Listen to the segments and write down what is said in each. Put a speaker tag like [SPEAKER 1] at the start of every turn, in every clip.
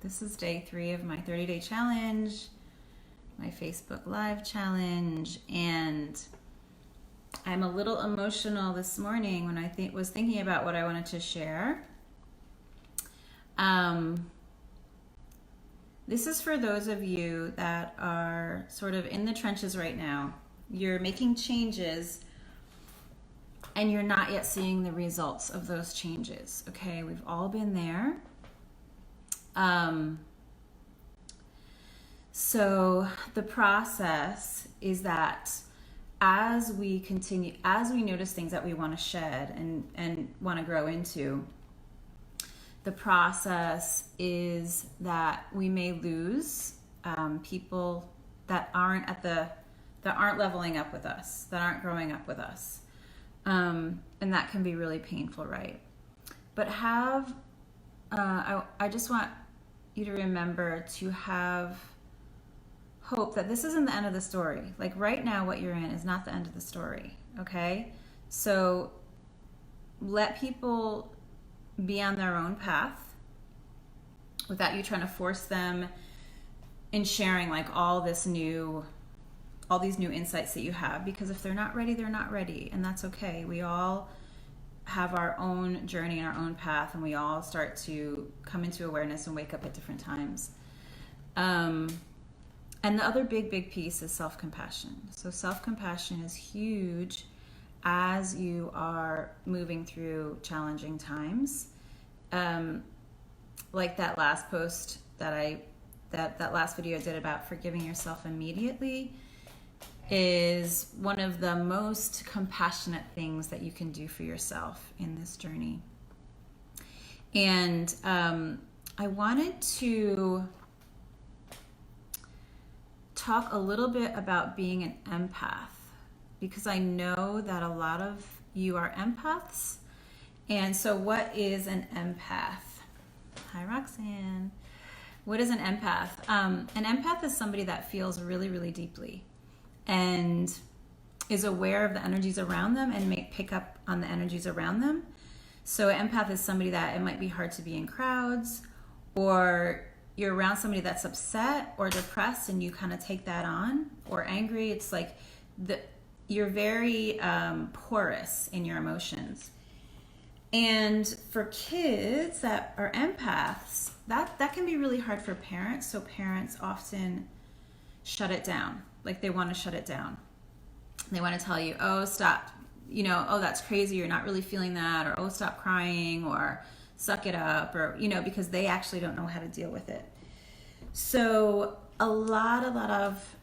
[SPEAKER 1] This is day 3 of my 30-day challenge, my Facebook Live challenge, and I'm a little emotional this morning when I was thinking about what I wanted to share. This is for those of you that are sort of in the trenches right now. You're making changes and you're not yet seeing the results of those changes. Okay, we've all been there. So the process is that as we notice things that we want to shed and want to grow into, the process is that we may lose people that aren't leveling up with us, that aren't growing up with us. And that can be really painful, right? But I just want you to remember to have hope that this isn't the end of the story. Like right now, what you're in is not the end of the story, okay? So let people be on their own path without you trying to force them in sharing like all these new insights that you have, because if they're not ready, they're not ready, and that's okay. We all have our own journey and our own path, and we all start to come into awareness and wake up at different times. And the other big piece is self-compassion. So self-compassion is huge as you are moving through challenging times. Like that last post that last video I did about forgiving yourself immediately is one of the most compassionate things that you can do for yourself in this journey. And I wanted to talk a little bit about being an empath, because I know that a lot of you are empaths. And so what is an empath? Hi, Roxanne. What is an empath? An empath is somebody that feels really, really deeply and is aware of the energies around them and may pick up on the energies around them. So an empath is somebody that it might be hard to be in crowds, or you're around somebody that's upset or depressed and you kind of take that on, or angry. It's like you're very porous in your emotions. And for kids that are empaths, that can be really hard for parents. So parents often shut it down. Like they want to shut it down. They want to tell you, oh, stop. Oh, that's crazy. You're not really feeling that. Or, oh, stop crying. Or suck it up. Or, because they actually don't know how to deal with it. So a lot of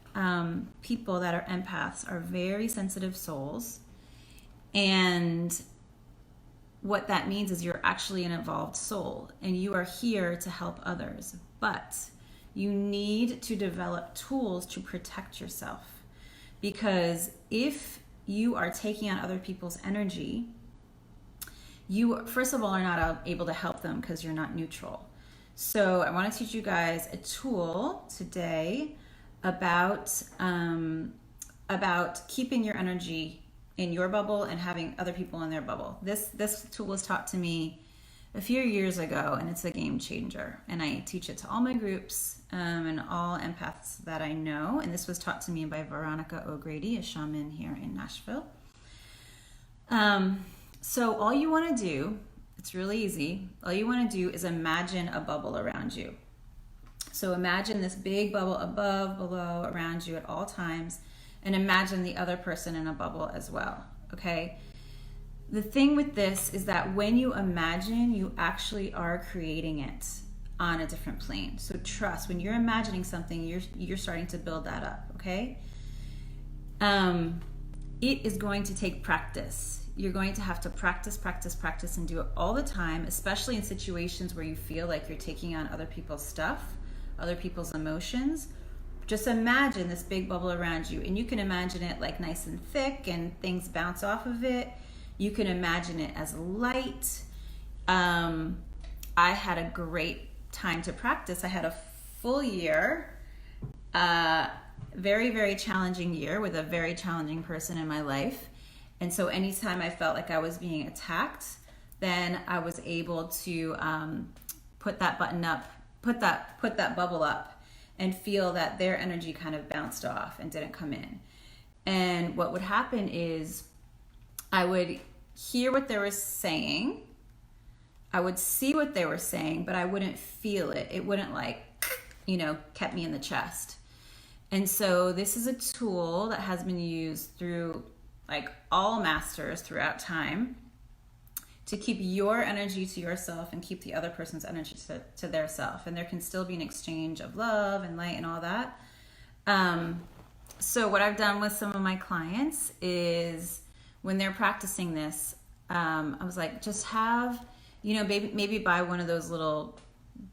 [SPEAKER 1] people that are empaths are very sensitive souls. And what that means is you're actually an evolved soul and you are here to help others, but you need to develop tools to protect yourself, because if you are taking on other people's energy, you first of all are not able to help them because you're not neutral. So I want to teach you guys a tool today about keeping your energy in your bubble and having other people in their bubble. This tool was taught to me a few years ago, and it's a game changer. And I teach it to all my groups and all empaths that I know. And this was taught to me by Veronica O'Grady, a shaman here in Nashville. So all you want to do, it's really easy. All you want to do is imagine a bubble around you. So imagine this big bubble above, below, around you at all times. And imagine the other person in a bubble as well, okay? The thing with this is that when you imagine, you actually are creating it on a different plane. So trust, when you're imagining something, you're starting to build that up, okay? It is going to take practice. You're going to have to practice and do it all the time, especially in situations where you feel like you're taking on other people's stuff, other people's emotions. Just imagine this big bubble around you, and you can imagine it like nice and thick and things bounce off of it. You can imagine it as light. I had a great time to practice. I had a full year, very, very challenging year with a very challenging person in my life. And so anytime I felt like I was being attacked, then I was able to put that button up put that bubble up and feel that their energy kind of bounced off and didn't come in. And what would happen is I would hear what they were saying. I would see what they were saying, but I wouldn't feel it. It wouldn't kept me in the chest. And so this is a tool that has been used through like all masters throughout time to keep your energy to yourself and keep the other person's energy to their self. And there can still be an exchange of love and light and all that. So what I've done with some of my clients is when they're practicing this, I was like, just have, maybe buy one of those little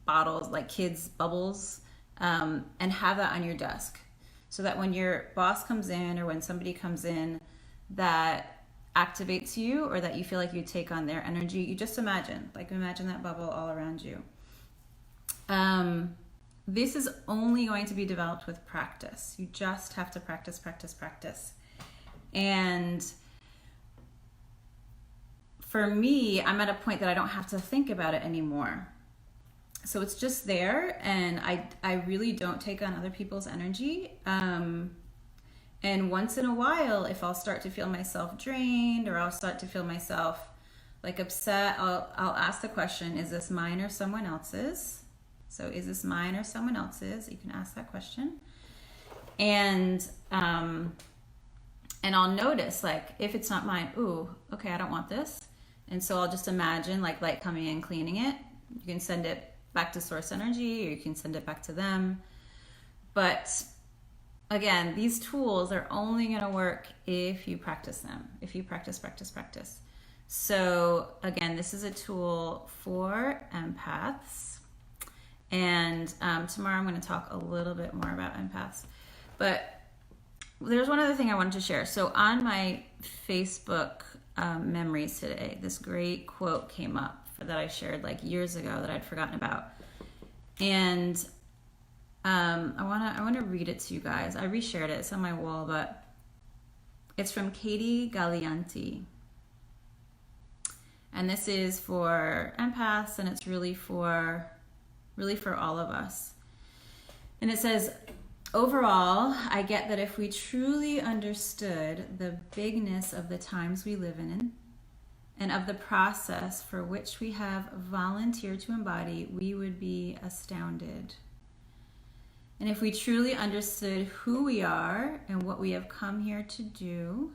[SPEAKER 1] bottles, like kids' bubbles, and have that on your desk. So that when your boss comes in or when somebody comes in that activates you or that you feel like you take on their energy, you just imagine that bubble all around you. This is only going to be developed with practice. You just have to practice. And for me, I'm at a point that I don't have to think about it anymore. So it's just there, and I really don't take on other people's energy. And once in a while, if I'll start to feel myself drained or I'll start to feel myself like upset, I'll ask the question, is this mine or someone else's? So is this mine or someone else's? You can ask that question. And I'll notice, like, if it's not mine, ooh, okay, I don't want this. And so I'll just imagine like light coming in, cleaning it. You can send it back to source energy, or you can send it back to them. But again, these tools are only going to work if you practice them, if you practice. So again, this is a tool for empaths. And tomorrow I'm going to talk a little bit more about empaths. But there's one other thing I wanted to share. So on my Facebook memories today, this great quote came up that I shared like years ago that I'd forgotten about. And I want to read it to you guys. I reshared it. It's on my wall, but it's from Katie Gallianti. And this is for empaths, and it's really for all of us. And it says, overall, I get that if we truly understood the bigness of the times we live in and of the process for which we have volunteered to embody, we would be astounded. And if we truly understood who we are and what we have come here to do,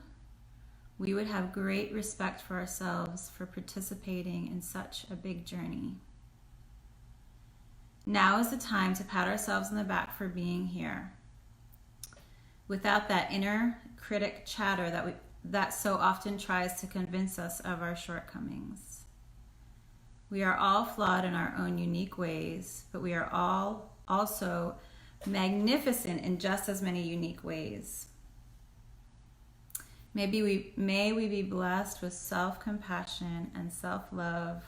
[SPEAKER 1] we would have great respect for ourselves for participating in such a big journey. Now is the time to pat ourselves on the back for being here, without that inner critic chatter that so often tries to convince us of our shortcomings. We are all flawed in our own unique ways, but we are all also magnificent in just as many unique ways. May we be blessed with self-compassion and self-love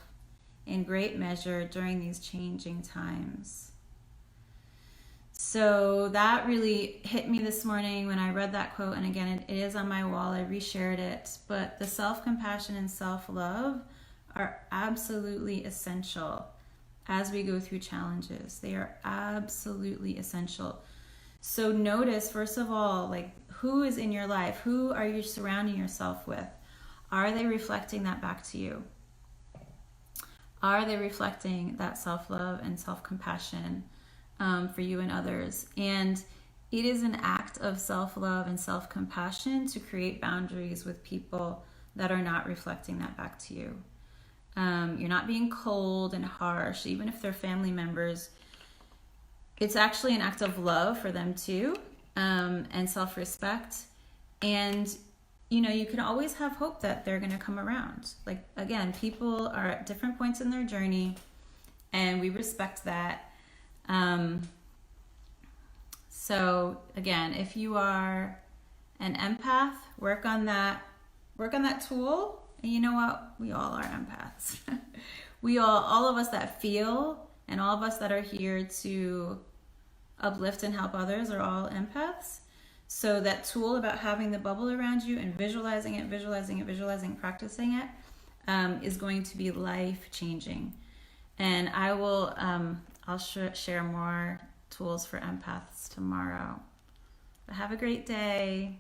[SPEAKER 1] in great measure during these changing times. So that really hit me this morning when I read that quote. And again, it is on my wall. I reshared it. But the self-compassion and self-love are absolutely essential as we go through challenges. They are absolutely essential. So notice, first of all, like, who is in your life? Who are you surrounding yourself with? Are they reflecting that back to you? Are they reflecting that self-love and self-compassion for you and others? And it is an act of self-love and self-compassion to create boundaries with people that are not reflecting that back to you. You're not being cold and harsh, even if they're family members. It's actually an act of love for them too, and self-respect. And you can always have hope that they're going to come around. Like, again, people are at different points in their journey, and we respect that. So again, if you are an empath, work on that tool. And you know what? We all are empaths. all of us that feel, and all of us that are here to uplift and help others are all empaths. So that tool about having the bubble around you and visualizing it, practicing it, is going to be life-changing. And I will I'll share more tools for empaths tomorrow. But have a great day.